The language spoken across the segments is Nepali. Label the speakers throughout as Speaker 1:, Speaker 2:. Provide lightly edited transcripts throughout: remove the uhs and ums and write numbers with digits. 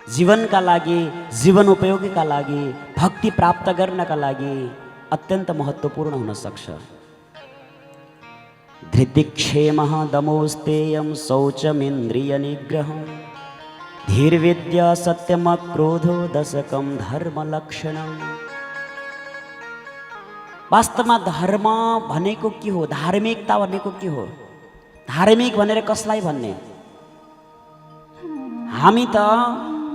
Speaker 1: जीवनका लागि, जीवन उपयोगीका लागि, भक्ति प्राप्त गर्नका लागि अत्यन्त महत्त्वपूर्ण हुन सक्छ। धृतिक्षेमः दमोस्तेयं शौचमिन्द्रिय निग्रहं धीर्विद्या सत्यमक्रोधो दशकं धर्मलक्षणम्। वास्तवमा धर्म भनेको के हो? धार्मिकता भनेको के हो? धार्मिक भनेर कसलाई भन्ने? हामी त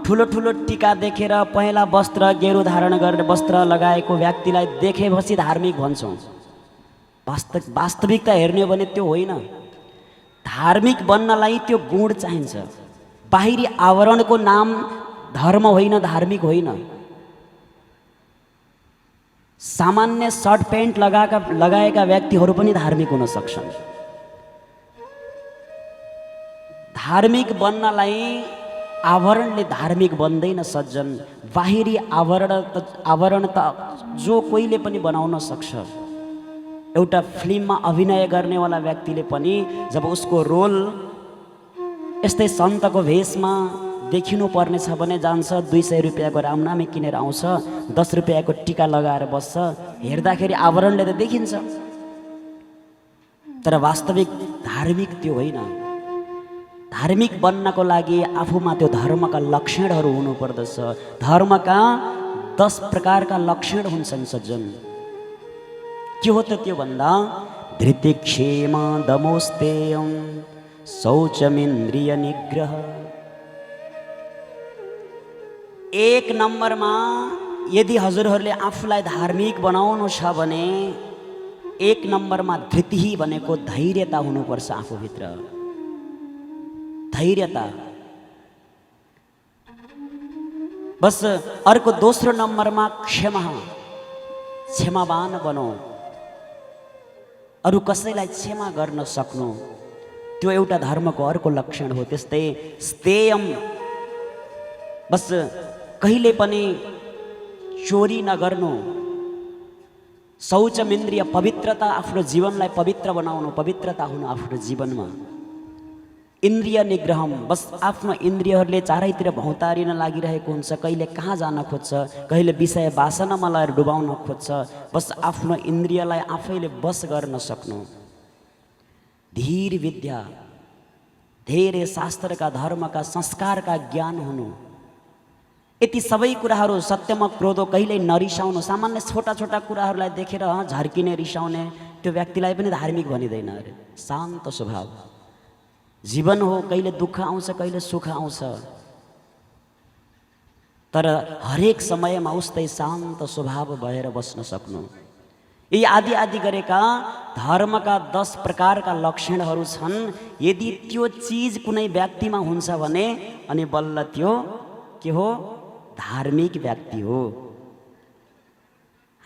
Speaker 1: ठुलो ठुलो टीका देखेर पहेँला वस्त्र गेरु धारण गरेर वस्त्र लगाएको व्यक्तिलाई देखेपछि धार्मिक भन्छौँ। वास्तविकता हेर्ने हो भने त्यो होइन। धार्मिक बन्नलाई त्यो गुण चाहिन्छ। बाहिरी आवरणको नाम धर्म होइन, धार्मिक होइन। सामान्य सर्ट प्यान्ट लगाएका व्यक्तिहरू पनि धार्मिक हुन सक्छन्। धार्मिक बन्नलाई आवरणले धार्मिक बन्दैन सज्जन। बाहिरी आवरण त जो कोहीले पनि बनाउन सक्छ। एउटा फिल्ममा अभिनय गर्नेवाला व्यक्तिले पनि जब उसको रोल यस्तै सन्तको भेषमा देखिनु पर्ने छ भने जान्छ, 200 रुपियाँको रामनामी किनेर आउँछ, 10 रुपियाँको टीका लगाएर बस्छ। हेर्दाखेरि आवरणले त देखिन्छ, तर वास्तविक धार्मिक त्यो होइन। धार्मिक बन्नको लागि आफूमा त्यो धर्मका लक्षणहरू हुनुपर्दछ। धर्मका 10 प्रकारका लक्षण हुन्छन् सज्जन। के हो त त्यो भन्दा? धृतिक्षेम दमोस्तेयं शौचमिन्द्रिय निग्रह। 1 नम्बरमा यदि हजुरहरूले आफूलाई धार्मिक बनाउनु छ भने 1 नम्बरमा धृति भनेको धैर्यता हुनुपर्छ आफूभित्र। धैर्यता। बस अर्को दोस्रो नम्बरमा क्षमावान बनौ। अरू कसैलाई क्षमा गर्न सक्नु त्यो एउटा धर्मको अर्को लक्षण हो। त्यस्तै स्तेयम, बस कहिले पनि चोरी नगर्नु। शौचमिन्द्रिय, पवित्रता, आफ्नो जीवनलाई पवित्र बनाउनु, पवित्रता हुनु आफ्नो जीवनमा। इन्द्रिय निग्रहम, बस आफ्नो इन्द्रियहरूले चारैतिर भौतारिन लागिरहेको हुन्छ। कहिले कहाँ जान खोज्छ, कहिले विषय वासनामा लगाएर डुबाउन खोज्छ। बस आफ्नो इन्द्रियलाई आफैले बस गर्न सक्नु। धीर विद्या, धेरै शास्त्रका, धर्मका, संस्कारका ज्ञान हुनु। यति सबै कुराहरू। सत्यमा क्रोधो, कहिल्यै नरिसाउनु। सामान्य छोटा छोटा कुराहरूलाई देखेर झर्किने, रिसाउने त्यो व्यक्तिलाई पनि धार्मिक भनिँदैन अरे। शान्त स्वभाव। जीवन हो, कहिले दुःख आउँछ, कहिले सुख आउँछ, तर हरेक समयमा उस्तै शान्त स्वभाव भएर बस्न सक्नु। यी आदि आदि गरेका धर्मका 10 प्रकारका लक्षणहरू छन्। यदि त्यो चिज कुनै व्यक्तिमा हुन्छ भने अनि बल्ल त्यो के हो? धार्मिक व्यक्ति हो।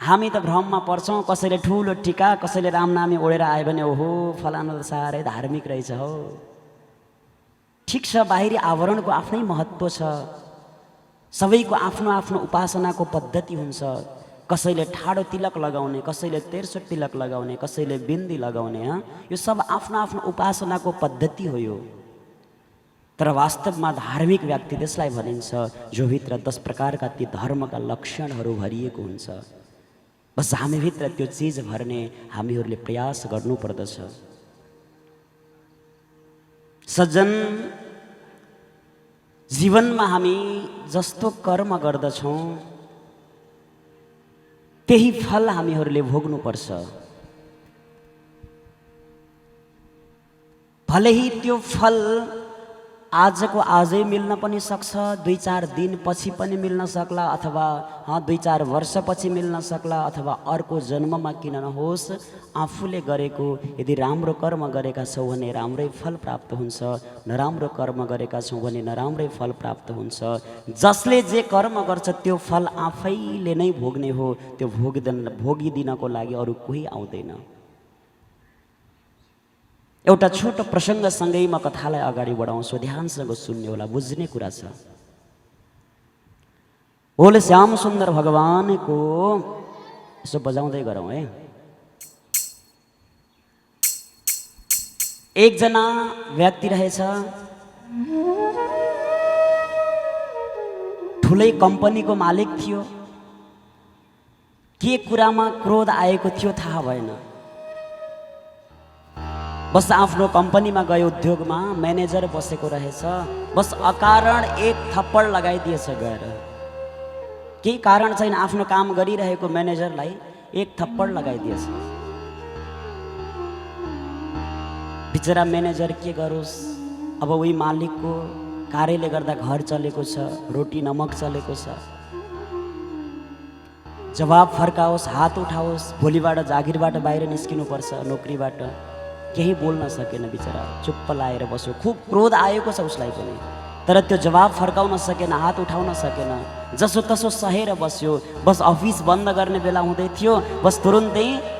Speaker 1: हामी त भ्रममा पर्छौँ। कसैले ठुलो टीका, कसैले रामनामी ओढेर आयो भने ओहो फलाना त साह्रै धार्मिक रहेछ हो। ठिक छ, बाहिरी आवरणको आफ्नै महत्त्व छ। सबैको आफ्नो आफ्नो उपासनाको पद्धति हुन्छ। कसैले ठाडो तिलक लगाउने, कसैले तेर्सो तिलक लगाउने, कसैले बिन्दी लगाउने। यो सब आफ्नो आफ्नो उपासनाको पद्धति हो यो। तर वास्तवमा धार्मिक व्यक्ति त्यसलाई भनिन्छ जो भित्र 10 प्रकारका ती धर्मका लक्षणहरू भरिएको हुन्छ। बस हामीभित्र त्यो चिज भर्ने हामीहरूले प्रयास गर्नुपर्दछ। सज्जन, जीवनमा हामी जस्तो कर्म गर्दछौँ त्यही फल हामीहरूले भोग्नुपर्छ। भले ही त्यो फल आजको आजै मिल्न पनि सक्छ, 2-4 दिन पछि पनि मिल्न सक्ला, अथवा 2-4 वर्ष पछि मिल्न सक्ला, अथवा अर्को जन्ममा किन नहोस्। आफूले गरेको यदि राम्रो कर्म गरेका छौँ भने राम्रै फल प्राप्त हुन्छ, नराम्रो कर्म गरेका छौँ भने नराम्रै फल प्राप्त हुन्छ। जसले जे कर्म गर्छ त्यो फल आफैले नै भोग्ने हो। त्यो भोगिदिनको लागि अरू कोही आउँदैन। एउटा छोटो प्रसङ्गसँगै म कथालाई अगाडि बढाउँछु। ध्यानसँग सुन्ने होला, बुझ्ने कुरा छ। बोले श्याम सुन्दर भगवानको, यसो बजाउँदै गरौँ है। एकजना व्यक्ति रहेछ, ठुलै कम्पनीको मालिक थियो, के कुरामा क्रोध आएको थियो थाहा भएन। बस आफ्नो कम्पनीमा गयो, उद्योगमा म्यानेजर बसेको रहेछ, बस अकारण एक थप्पड लगाइदिएछ गएर। केही कारण छैन, आफ्नो काम गरिरहेको म्यानेजरलाई एक थप्पड लगाइदिएछ। बिचरा म्यानेजर के गरोस्, अब उही मालिकको कार्यले गर्दा घर चलेको छ, रोटी नमक चलेको छ। जवाब फर्काओस्, हात उठाओस्, भोलिबाट जागिरबाट बाहिर निस्किनुपर्छ, नोकरीबाट। केही बोल्न सकेन, बिचरा चुप्प लाएर बस्यो। खूब क्रोध आएको छ उसलाई पनि, तर त्यो जवाब फर्काउन सकेन, हात उठाउन सकेन, जसो तसो सहेर बस्यो। बस अफिस बन्द गर्ने बेला हुँदै थियो, बस तुरुन्तै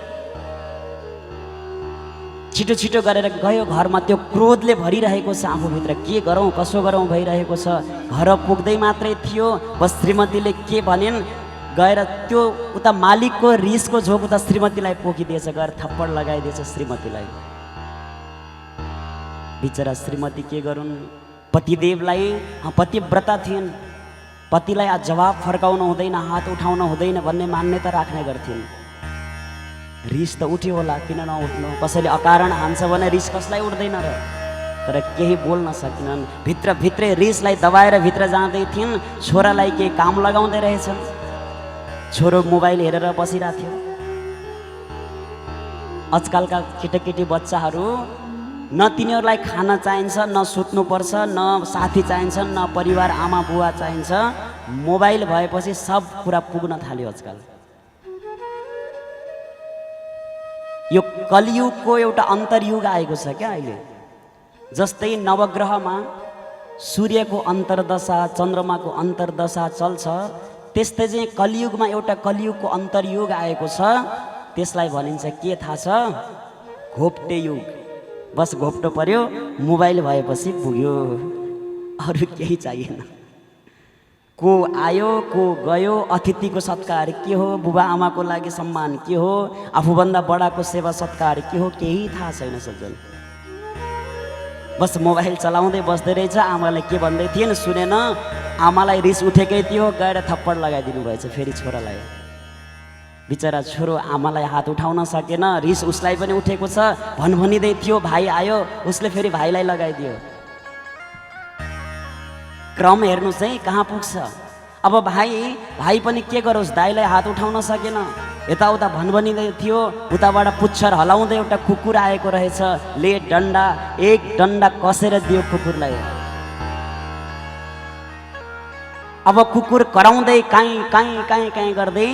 Speaker 1: छिटो छिटो गरेर गयो घरमा। त्यो क्रोधले भरिरहेको छ आफूभित्र, के गरौँ कसो गरौँ भइरहेको छ। घर पुग्दै मात्रै थियो, बस श्रीमतीले के भनिन्, गएर त्यो उता मालिकको रिसको झोक उता श्रीमतीलाई पोखिदिएछ, गएर थप्पड लगाइदिएछ श्रीमतीलाई। बिचरा श्रीमती के गरून्, पतिदेवलाई, पतिव्रता थिइन्, पतिलाई जवाब फर्काउनु हुँदैन, हात उठाउनु हुँदैन भन्ने मान्यता राख्ने गर्थिन्। रिस त उठ्यो होला, किन नउठ्नु, कसैले अकारण हान्छ भने रिस कसलाई उठ्दैन र। तर केही बोल्न सकेनन्, भित्रभित्रै रिसलाई दबाएर भित्र जाँदै थिइन्। छोरालाई केही काम लगाउँदै रहेछन्, छोरो मोबाइल हेरेर बसिरहेको थियो। आजकलका केटाकेटी बच्चाहरू न तिनीहरूलाई खाना चाहिन्छ, न सुत्नुपर्छ, न साथी चाहिन्छ, न परिवार आमा बुवा चाहिन्छ। मोबाइल भएपछि सब कुरा पुग्न थाल्यो आजकल। यो कलियुगको एउटा अन्तरयुग आएको छ क्या अहिले। जस्तै नवग्रहमा सूर्यको अन्तर्दशा, चन्द्रमाको अन्तर्दशा चल्छ, त्यस्तै चाहिँ कलियुगमा एउटा कलियुगको अन्तरयुग आएको छ। त्यसलाई भनिन्छ के थाहा छ? घोप्टे युग। बस घोप्टो पर्यो, मोबाइल भएपछि पुग्यो, अरू केही चाहिएन। को आयो को गयो, अतिथिको सत्कार के हो, बुबा आमाको लागि सम्मान के हो, आफूभन्दा बडाको सेवा सत्कार के हो, केही थाहा छैन सज्जन। बस मोबाइल चलाउँदै बस्दै रहेछ। आमाले के भन्दै थिएन सुनेन, आमालाई रिस उठेकै थियो, गएर थप्पड लगाइदिनु भएछ फेरि छोरालाई। बिचरा छोरो आमालाई हात उठाउन सकेन, रिस उसलाई पनि उठेको छ, भनिँदै थियो। भाइ आयो, उसले फेरि भाइलाई लगाइदियो। क्रम हेर्नुहोस् है कहाँ पुग्छ। अब भाइ पनि के गरोस्, दाइलाई हात उठाउन सकेन, यताउता भनिँदै थियो। उताबाट पुच्छर हलाउँदै एउटा कुकुर आएको रहेछ, ले डन्डा, एक डन्डा कसेर दियो कुकुरलाई। अब कुकुर कराउँदै काहीँ काहीँ काहीँ काहीँ गर्दै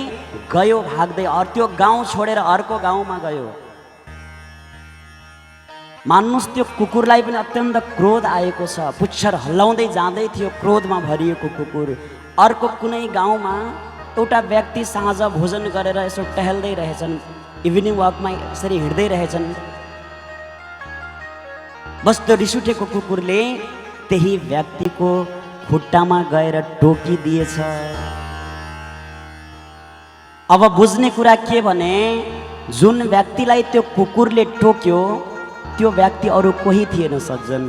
Speaker 1: गयो भाग्दै, त्यो गाउँ छोडेर अर्को गाउँमा गयो। मान्नुस् त्यो कुकुरलाई पनि अत्यन्त क्रोध आएको छ, पुच्छर हल्लाउँदै जाँदै थियो, क्रोधमा भरिएको कुकुर। अर्को कुनै गाउँमा एउटा व्यक्ति साँझ भोजन गरेर यसो टहल्दै रहेछन्, इभिनिङ वाकमा यसरी हिँड्दै रहेछन्। बस त्यो रिस उठेको कुकुरले त्यही व्यक्तिको खुट्टामा गएर टोकिदिएछ। अब बुझ्ने कुरा के भने, जुन व्यक्तिलाई त्यो कुकुरले टोक्यो त्यो व्यक्ति अरू कोही थिएन सज्जन।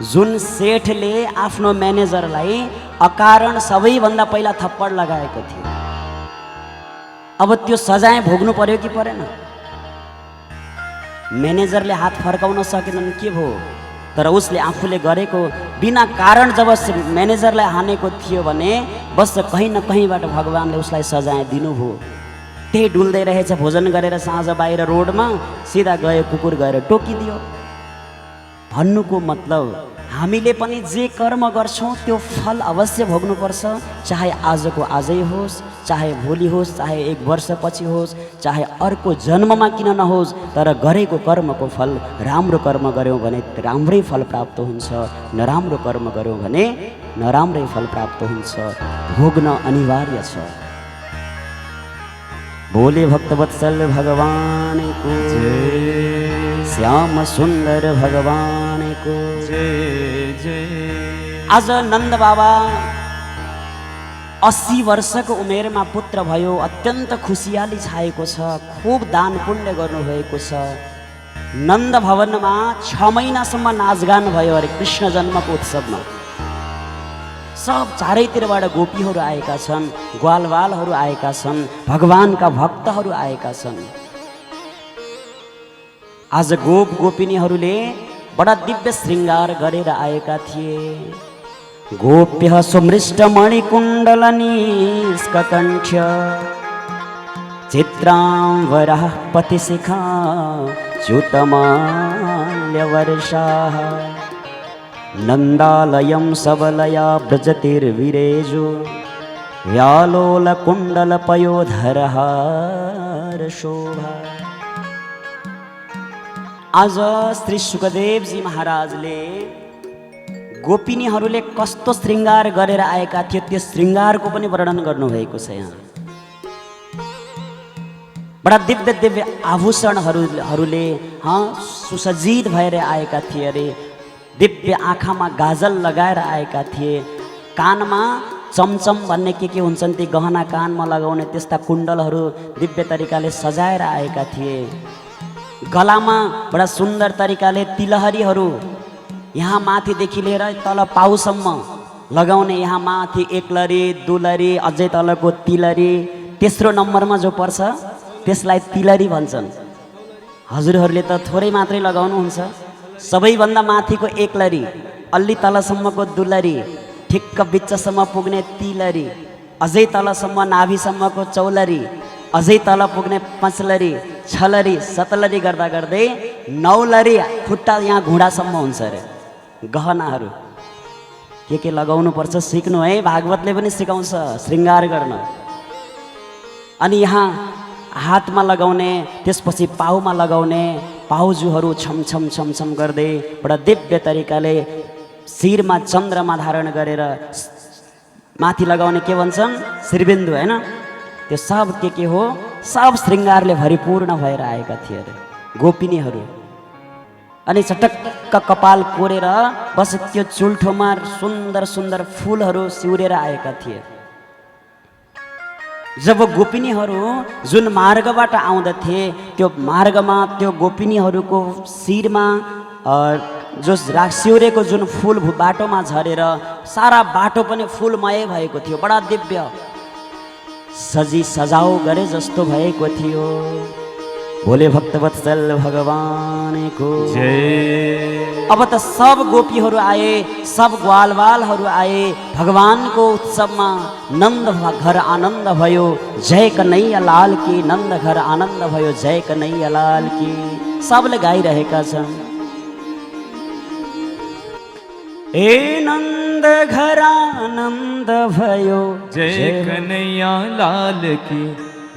Speaker 1: जुन सेठले आफ्नो म्यानेजरलाई अकारण सबैभन्दा पहिला थप्पड लगाएको थियो। अब त्यो सजाय भोग्नु पर्यो कि परेन? म्यानेजरले हात फर्काउन सकेनन्, के भयो? तर उसले आफूले गरेको बिना कारण जब म्यानेजरलाई हानेको थियो भने बस कहीँ न कहीँबाट भगवानले उसलाई सजाय दिनुभयो। त्यही डुल्दै रहेछ, भोजन गरेर साँझ बाहिर रोडमा सिधा गयो, कुकुर गएर टोकिदियो। भन्नुको मतलब हामीले पनि जे कर्म गर्छौँ त्यो फल अवश्य भोग्नुपर्छ। चाहे आजको आजै होस्, चाहे भोलि होस्, चाहे एक वर्षपछि होस्, चाहे अर्को जन्ममा किन नहोस्, तर गरेको कर्मको फल, राम्रो कर्म गऱ्यौँ भने राम्रै फल प्राप्त हुन्छ, नराम्रो कर्म गऱ्यौँ भने नराम्रै फल प्राप्त हुन्छ। भोग्न अनिवार्य छ। बोले भक्तवत्सल भगवान को जय, श्याम सुंदर भगवान को जय जय। आज नन्द बाबा 80 वर्षको उमेरमा पुत्र भयो, अत्यन्त खुसियाली छाएको छ, खूब दान पुण्य गर्नुभएको छ। नन्द भवनमा 6 महिनासम्म नाचगान भयो अरे कृष्ण जन्मको उत्सवमा। सब चारैतिरबाट गोपीहरू आएका छन्, ग्वालवालहरू आएका छन्, भगवानका भक्तहरू आएका छन्। आज गोप गोपिनीहरूले बडा दिव्य श्रृङ्गार गरेर आएका थिए। गोप्य सुमृष्ट मणिकुण्डलनिष्ककण्ठ चित्राम्बरः पतिशिखा च्युतमाल्यवर्षाः नन्दालयं सबलया व्रजतिर्विरेजो व्यालोलकुण्डलपयोधरहार शोभा। आज श्री सुखदेवजी महाराजले गोपिनीहरूले कस्तो श्रृङ्गार गरेर आएका थिए त्यो श्रृङ्गारको पनि वर्णन गर्नुभएको छ। यहाँ बडा दिव्य दिव्य आभूषणहरूले सुसज्जित भएर आएका थिए अरे। दिव्य आँखामा गाजल लगाएर आएका थिए। कानमा चमचम भन्ने के हुन्छन् ती गहना कानमा लगाउने त्यस्ता कुण्डलहरू दिव्य तरिकाले सजाएर आएका थिए। गलामा बडा सुन्दर तरिकाले तिलहरीहरू यहाँ माथिदेखि लिएर तल पाउसम्म लगाउने, यहाँ माथि एकलरी दुलरी अझै तलको तिलरी, तेस्रो नम्बरमा जो पर्छ त्यसलाई तिलरी भन्छन्। हजुरहरूले त थोरै मात्रै लगाउनुहुन्छ। सबैभन्दा माथिको एकलरी, अलि तलसम्मको दुलरी, ठिक्क बिचसम्म पुग्ने तिलरी, अझै तलसम्म नाभिसम्मको चौलरी, अझै तल पुग्ने पचलरी, छलरी, सतलरी गर्दा गर्दै नौलरी खुट्टा यहाँ घुँडासम्म हुन्छ अरे। गहनाहरू के लगाउनु पर्छ सिक्नु है। भागवतले पनि सिकाउँछ श्रृङ्गार गर्न। अनि यहाँ हातमा लगाउने, त्यसपछि पाउमा लगाउने पाउजुहरू छमछम छमछम गर्दै बडा दिव्य तरिकाले शिरमा चन्द्रमा धारण गरेर माथि लगाउने के भन्छन् श्रीबिन्दु हैन, त्यो सब के हो सब श्रृङ्गारले भरिपूर्ण भएर आएका थिए अरे गोपिनीहरू। अनि चटक्क कपाल कोरेर बस त्यो चुल्ठोमा सुन्दर सुन्दर फुलहरू सिउरेर आएका थिए। जब गोपिनीहरू जुन मार्गबाट आउँदथे त्यो मार्गमा त्यो गोपिनीहरूको शिरमा जो सिउरेको जुन फुल बाटोमा झरेर सारा बाटो पनि फुलमय भएको थियो। बडा दिव्य सजी सजाउ गरे जस्तो भएको थियो। भोले भक्तवत्सल भगवानको जय। अब त सब गोपीहरू आए, सब ग्वालवालहरू आए। भगवानको उत्सवमा नन्द घर आनन्द भयो, जय कन्हैया लाल की। नन्द घर आनन्द भयो, जय कन्हैया लाल की। सबले गाइरहेका छन्। ए नन्द घर आनन्द भयो,
Speaker 2: जय कन्हैया लाल की।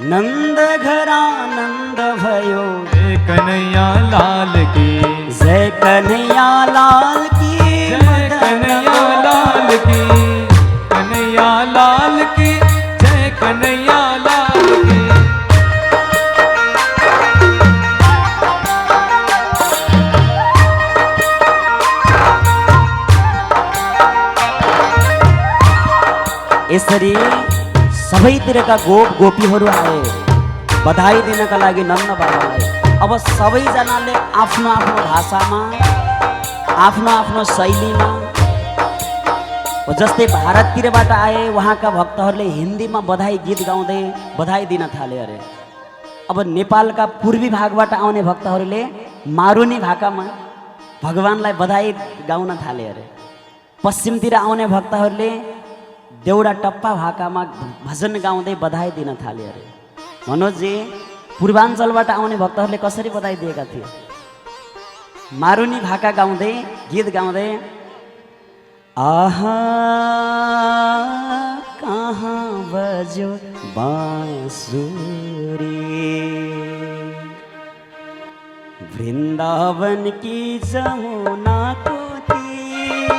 Speaker 1: नन्द घर आनन्द भयो,
Speaker 2: जय कन्हैया लाल की।
Speaker 1: जय कन्हैया लाल की।
Speaker 2: जय कन्हैया लाल की। कन्हैया लाल की। जय कन्हैया लाल की।
Speaker 1: यसरी सबैतिरका गोपीहरू आए बधाई दिनका लागि नन्द बाबालाई। अब सबैजनाले आफ्नो आफ्नो भाषामा आफ्नो आफ्नो शैलीमा, जस्तै भारततिरबाट आए वहाँका भक्तहरूले हिन्दीमा बधाई गीत गाउँदै बधाई दिन थाले अरे। अब नेपालका पूर्वी भागबाट आउने भक्तहरूले मारुनी भाकामा भगवानलाई बधाई गाउन थाले अरे। पश्चिमतिर आउने भक्तहरूले देउडा टप्पा भाकामा भजन गाउँदै बधाई दिन थाले अरे। मनोजी, पूर्वाञ्चलबाट आउने भक्तहरूले कसरी बधाई दिएका थिए? मारुनी भाका गाउँदै गीत गाउँदै आहा कहाँ बज्यो बाँसुरी, वृन्दावन की जमुना को तीर।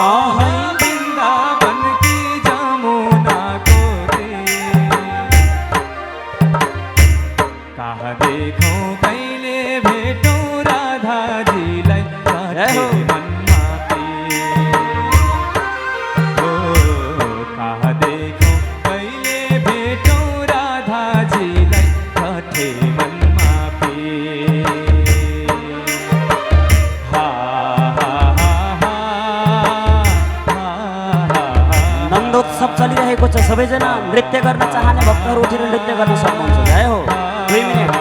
Speaker 2: आहा वृंदावन की जमुना को तीर। कहाँ देखो कैले भेटो राधा जीलाई काटे मनमा पीर। ओ कहाँ देखो कैले भेटो राधा जीलाई काटे मनमा पीर। हा हा हा हा
Speaker 1: नन्दोत्सव चलिरहेको छ। सबैजना नृत्य गर्न चाहने भक्तहरू उठेर नृत्य गर्न सक्नुहुन्छ। जय हो। 2 मिनेट।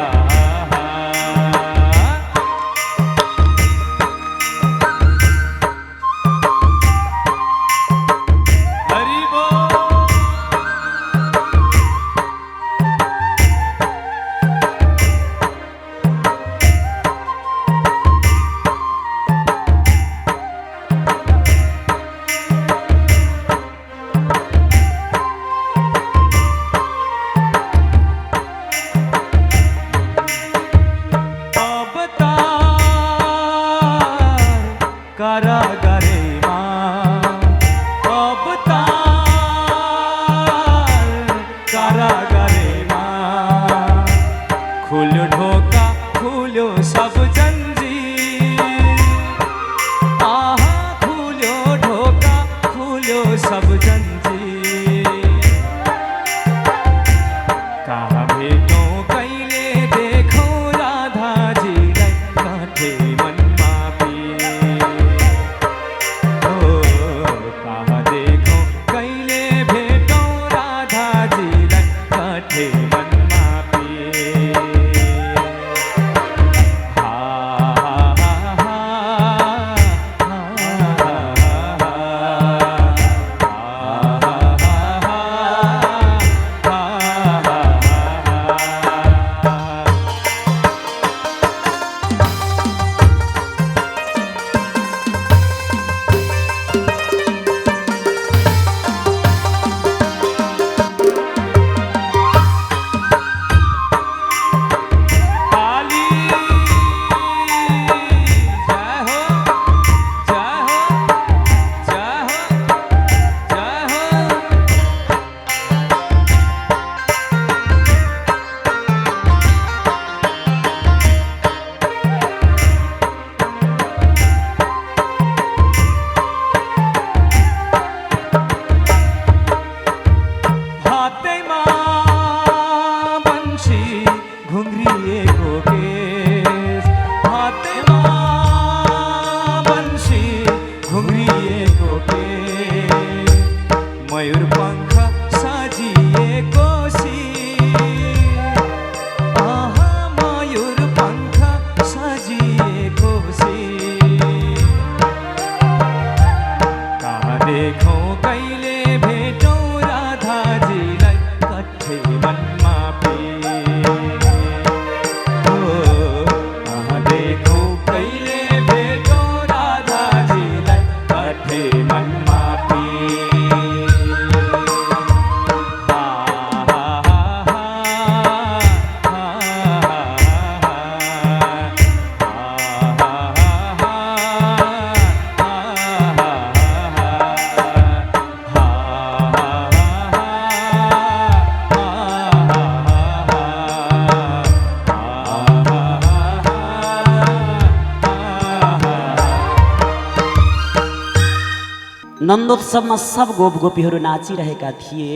Speaker 1: नन्दोत्सवमा सब गोप गोपीहरू नाचिरहेका थिए।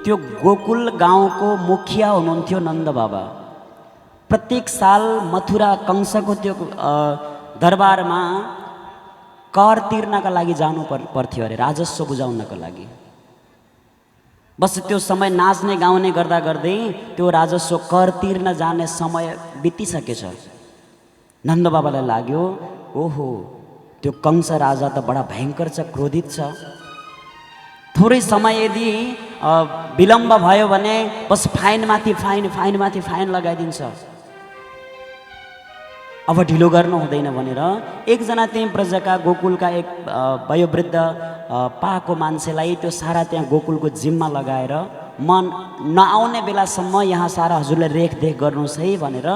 Speaker 1: त्यो गोकुल गाउँको मुखिया हुनुहुन्थ्यो नन्द बाबा। प्रत्येक साल मथुरा कंसको त्यो दरबारमा कर तिर्नका लागि जानु पर्थ्यो अरे, राजस्व बुझाउनका लागि। बस त्यो समय नाच्ने गाउने गर्दा गर्दै त्यो राजस्व कर तिर्न जाने समय बितिसकेछ। नन्द बाबालाई लाग्यो, ओहो त्यो कंस राजा त बडा भयङ्कर छ, क्रोधित छ। थोरै समय यदि विलम्ब भयो भने बस फाइनमाथि फाइन लगाइदिन्छ। अब ढिलो गर्नु हुँदैन भनेर एकजना त्यही प्रजाका गोकुलका एक वयोवृद्ध पाको मान्छेलाई त्यो सारा त्यहाँ गोकुलको जिम्मा लगाएर मन नआउने बेलासम्म यहाँ सारा हजुरले रेखदेख गर्नुहोस् है भनेर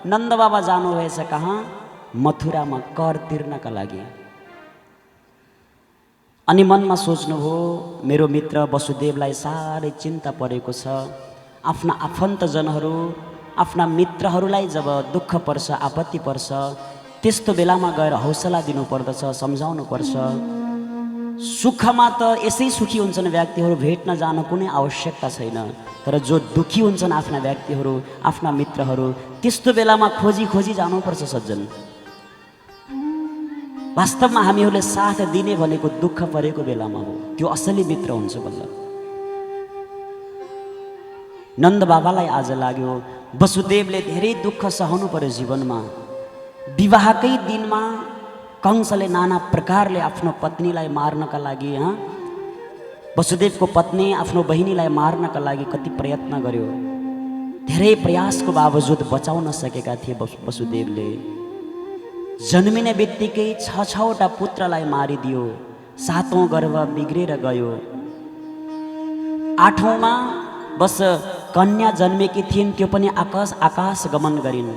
Speaker 1: नन्द बाबा जानुभएछ कहाँ? मथुरामा कर तिर्नका लागि। अनि मनमा सोच्नुभयो, मेरो मित्र वसुदेवलाई साह्रै चिन्ता परेको छ। आफ्ना आफन्तजनहरू आफ्ना मित्रहरूलाई जब दुःख पर्छ, आपत्ति पर्छ, त्यस्तो बेलामा गएर हौसला दिनुपर्दछ, सम्झाउनु पर्छ। सुखमा त यसै सुखी हुन्छन् व्यक्तिहरू, भेट्न जान कुनै आवश्यकता छैन। तर जो दुखी हुन्छन् आफ्ना व्यक्तिहरू, आफ्ना मित्रहरू, त्यस्तो बेलामा खोजी खोजी जानुपर्छ सज्जन। वास्तवमा हामीहरूले साथ दिने भनेको दुःख परेको बेलामा हो। त्यो असली मित्र हुन्छ बल्ल। नन्द बाबालाई आज लाग्यो वसुदेवले धेरै दुःख सहनु पर्यो जीवनमा। विवाहकै दिनमा कंसले नाना प्रकारले आफ्नो पत्नीलाई मार्नका लागि वसुदेवको पत्नी आफ्नो बहिनीलाई मार्नका लागि कति प्रयत्न गर्यो। धेरै प्रयासको बावजुद बचाउन सकेका थिए वसुदेवले। जन्मिने बित्तिकै 6-6वटा पुत्रलाई मारिदियो। 7औं गर्भ बिग्रेर गयो। 8औंमा बस कन्या जन्मेकी थिइन्, त्यो पनि आकाश गमन गरिन्।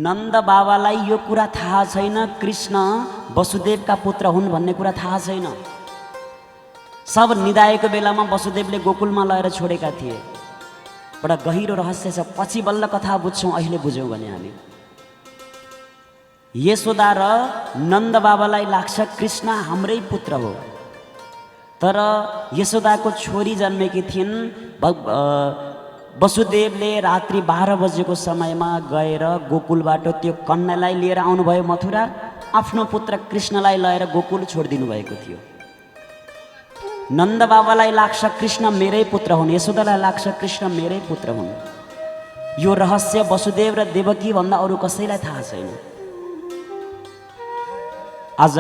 Speaker 1: नन्द बाबालाई यो कुरा थाहा छैन कृष्ण वसुदेवका पुत्र हुन् भन्ने कुरा थाहा छैन। सब निदाएको बेलामा वसुदेवले गोकुलमा लगेर छोडेका थिए। बडा गहिरो रहस्य छ, पछि बल्ल कथा बुझ्छौँ, अहिले बुझ्यौँ भने हामी। यशोदा र नन्द बाबालाई लाग्छ कृष्ण हाम्रै पुत्र हो। तर यशोदाको छोरी जन्मेकी थिइन्। वसुदेवले रात्रि 12 बजेको समयमा गएर गोकुलबाट त्यो कन्यालाई लिएर आउनुभयो मथुरा। आफ्नो पुत्र कृष्णलाई लगेर गोकुल छोडिदिनु भएको थियो। नन्द बाबालाई लाग्छ कृष्ण मेरै पुत्र हुन्, यशोदालाई लाग्छ कृष्ण मेरै पुत्र हुन्। यो रहस्य वसुदेव र देवकी भन्दा अरू कसैलाई थाहा छैन। आज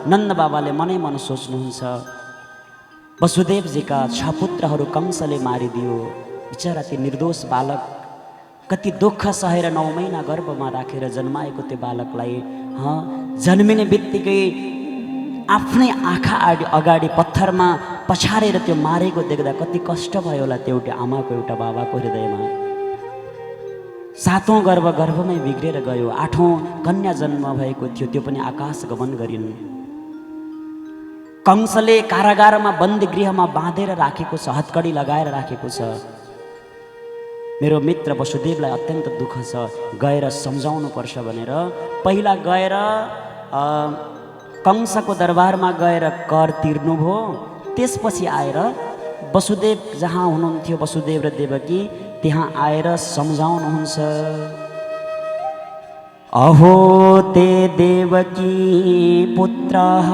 Speaker 1: नन्द बाबाले मनै मन सोच्नुहुन्छ वसुदेवजीका 6 पुत्रहरू कंसले मारिदियो। बिचरा ती निर्दोष बालक कति दुःख सहेर 9 महिना गर्भमा राखेर जन्माएको त्यो बालकलाई जन्मिने बित्तिकै आफ्नै आँखा अगाडि पत्थरमा पछारेर त्यो मारेको देख्दा कति कष्ट भयो होला त्यो एउटा आमाको एउटा बाबाको हृदयमा। 7औं गर्भ गर्भमै बिग्रेर गयो। 8औं कन्या जन्म भएको थियो, त्यो पनि आकाश गमन गरिन्। कंसले कारागारमा बन्दी गृहमा बाँधेर राखेको छ, हतकडी लगाएर राखेको छ। मेरो मित्र वसुदेवलाई अत्यन्त दुःख छ, गएर सम्झाउनु पर्छ भनेर पहिला गएर कंसको दरबारमा गएर कर तिर्नुभयो। त्यसपछि आएर वसुदेव जहाँ हुनुहुन्थ्यो वसुदेव र देवकी त्यहाँ आएर सम्झाउनुहुन्छ। अहो ते देवकी पुत्रः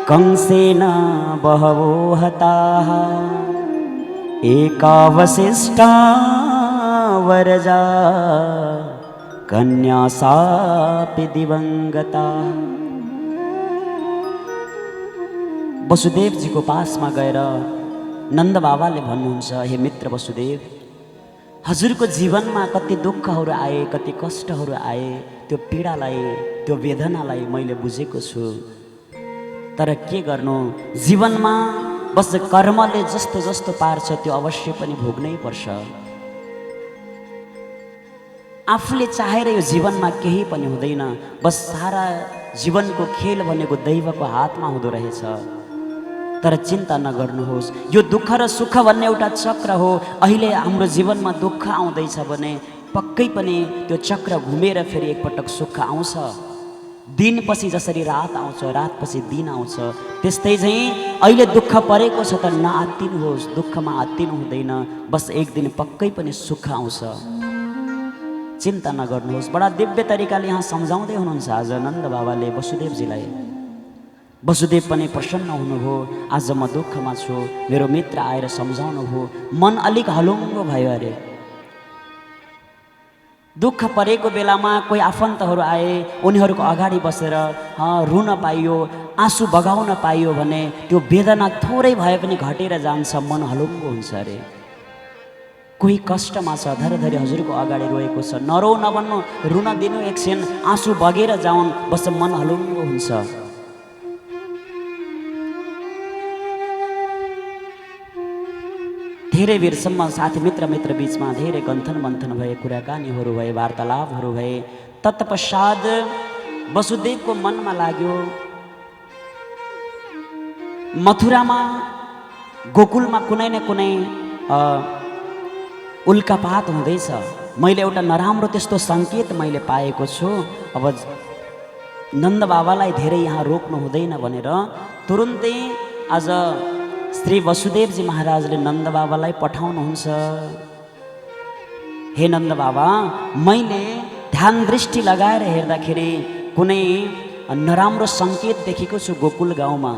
Speaker 1: कंसेन बहवो हताः एकावशिष्टा वरजा कन्या सापि दिवंगता। वसुदेवजीको पासमा गएर नन्द बाबाले भन्नुहुन्छ, हे मित्र वसुदेव, हजुरको जीवनमा कति दुःखहरू आए, कति कष्टहरू आए, त्यो पीडालाई त्यो वेदनालाई मैले बुझेको छु। तर के गर्नु, जीवनमा बस कर्मले जस्तो जस्तो पार्छ त्यो अवश्य पनि भोग्नै पर्छ। आफूले चाहेर यो जीवनमा केही पनि हुँदैन। बस सारा जीवनको खेल भनेको दैवको हातमा हुँदो रहेछ। तर चिन्ता नगर्नुहोस्, यो दुःख र सुख भन्ने एउटा चक्र हो। अहिले हाम्रो जीवनमा दुःख आउँदैछ भने पक्कै पनि त्यो चक्र घुमेर फेरि एकपटक सुख आउँछ। दिनपछि जसरी रात आउँछ, रातपछि दिन आउँछ, त्यस्तै चाहिँ अहिले दुःख परेको छ त नआत्तिनुहोस्, दुःखमा आत्तिनु हुँदैन। बस एक दिन पक्कै पनि सुख आउँछ, चिन्ता नगर्नुहोस्। बडा दिव्य तरिकाले यहाँ सम्झाउँदै हुनुहुन्छ आज नन्द बाबाले वसुदेवजीलाई। वसुदेव पनि प्रसन्न हुनुभयो, आज म दुःखमा छु, मेरो मित्र आएर सम्झाउनु भयो, मन अलिक हलुङ्गो भयो। अरे दुःख परेको बेलामा कोही आफन्तहरू आए, उनीहरूको अगाडि बसेर रुन पाइयो, आँसु बगाउन पाइयो भने त्यो वेदना थोरै भए पनि घटेर जान्छ, मन हलुङ्गो हुन्छ। अरे कोही कष्टमा छ, धरधरी हजुरको अगाडि रोएको छ, नरो नभन्नु, रुन दिनु, एकछिन आँसु बगेर जाउन्, बस मन हलुङ्गो हुन्छ। धेरै बेरसम्म साथी मित्र बीचमा धेरै गन्थन मन्थन भए, कुराकानीहरू भए, वार्तालापहरू भए। तत्पश्चात वसुदेवको मनमा लाग्यो मथुरामा गोकुलमा कुनै न कुनै उल्कापात हुँदैछ। मैले एउटा नराम्रो त्यस्तो सङ्केत मैले पाएको छु। अब नन्द बाबालाई धेरै यहाँ रोक्नु हुँदैन भनेर तुरुन्तै आज श्री वसुदेवजी महाराजले नन्द बाबालाई पठाउनुहुन्छ। हे नन्द बाबा, मैले ध्यान दृष्टि लगाएर हेर्दाखेरि कुनै नराम्रो सङ्केत देखेको छु गोकुल गाउँमा,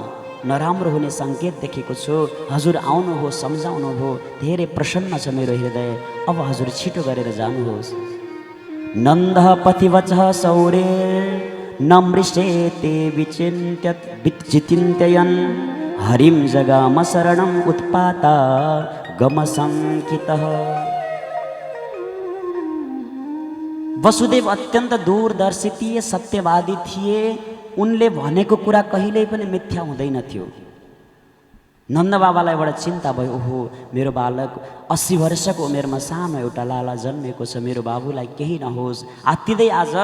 Speaker 1: नराम्रो हुने सङ्केत देखेको छु। हजुर आउनुहोस्, सम्झाउनुभयो, धेरै प्रसन्न छ मेरो हृदय। अब हजुर छिटो गरेर जानुहोस्। नन्द पथिवचः सौरे न मृषेते विचिन्त्ययन् हरिं जगाम शरणम् उत्पाता गमशङ्कितः। वसुदेव अत्यन्त दूरदर्शी थिए, सत्यवादी थिए। उनले भनेको कुरा कहिल्यै पनि मिथ्या हुँदैन थियो। नन्द बाबालाई बडा चिन्ता भयो, ओहो मेरो बालक 80 वर्षको उमेरमा सानो एउटा लाला जन्मेको छ, मेरो बाबुलाई केही नहोस्। आत्तिँदै आज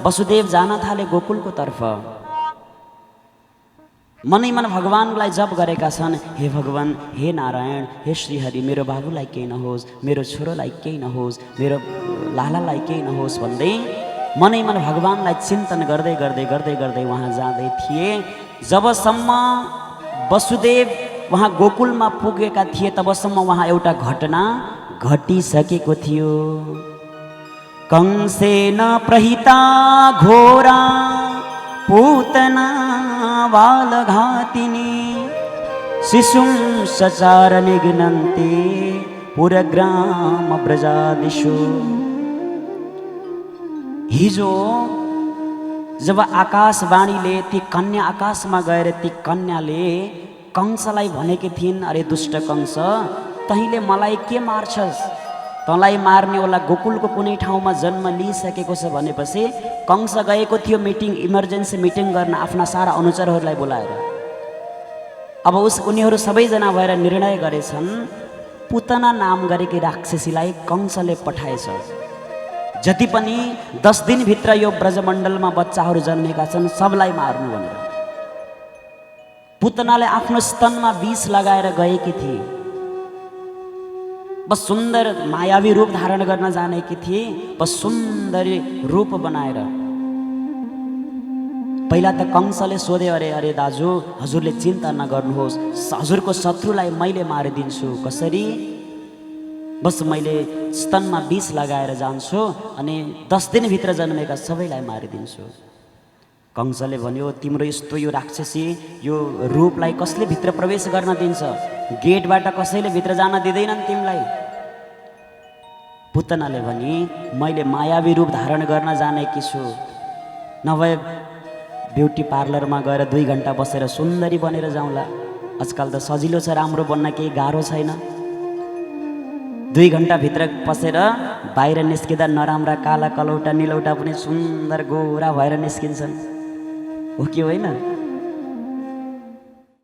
Speaker 1: वसुदेव जान थाले गोकुलको तर्फ। मनै मन भगवानलाई जप गरेका छन्, हे भगवान, हे नारायण, हे श्रीहरि, मेरो बाबुलाई केही नहोस्, मेरो छोरोलाई केही नहोस्, मेरो लालालाई केही नहोस् भन्दै मनै मन भगवानलाई चिन्तन गर्दै गर्दै गर्दै गर्दै उहाँ जाँदै थिए। जबसम्म वसुदेव वहाँ गोकुलमा पुगेका थिए तबसम्म वहाँ एउटा घटना घटिसकेको थियो। कंसेन प्रहिता घोरा पूतना बालघातिनी शिशुं सचार निघ्नन्ते पुरग्राम ब्रजादिषु। हिजो जब आकाशवाणीले ती कन्या आकाशमा गएर ती कन्याले कंसलाई भनेकी थिइन्, अरे दुष्ट कंस, तैँले मलाई के मार्छस्? तँलाई मार्नेवाला गोकुलको कुनै ठाउँमा जन्म लिइसकेको छ भनेपछि कंस गएको थियो मिटिङ, इमर्जेन्सी मिटिङ गर्न आफ्ना सारा अनुचरहरूलाई बोलाएर। अब उनीहरू सबैजना भएर निर्णय गरेछन्, पुतना नाम गरेकी राक्षसीलाई कंसले पठाएछ। जति पनि 10 दिनभित्र यो ब्रजमण्डलमा बच्चाहरू जन्मेका छन् सबलाई मार्नु भनेर। पुतनाले आफ्नो स्तनमा विष लगाएर गएकी थिए। बस सुन्दर मायावी रूप धारण गर्न जानेकी थिए, बस सुन्दरी रूप बनाएर। पहिला त कंसले सोधे, अरे दाजु, हजुरले चिन्ता नगर्नुहोस्, हजुरको शत्रुलाई मैले मारिदिन्छु। कसरी? बस मैले स्तनमा विष लगाएर जान्छु अनि 10 दिनभित्र जन्मेका सबैलाई मारिदिन्छु। कंसले भन्यो, तिम्रो यस्तो यो राक्षसी यो रूपलाई कसले भित्र प्रवेश गर्न दिन्छ? गेटबाट कसैले भित्र जान दिँदैनन् तिमीलाई। पुतनाले भनी, मैले मायावी रूप धारण गर्न जानेकी छु, नभए ब्युटी पार्लरमा गएर 2 घन्टा बसेर सुन्दरी बनेर जाउँला। आजकल त सजिलो छ, राम्रो बन्न केही गाह्रो छैन। 2 घन्टा भित्र पसेर बाहिर निस्किँदा नराम्रा काला कलौटा निलौटा पनि सुन्दर गोरा भएर निस्किन्छन्, हो कि होइन?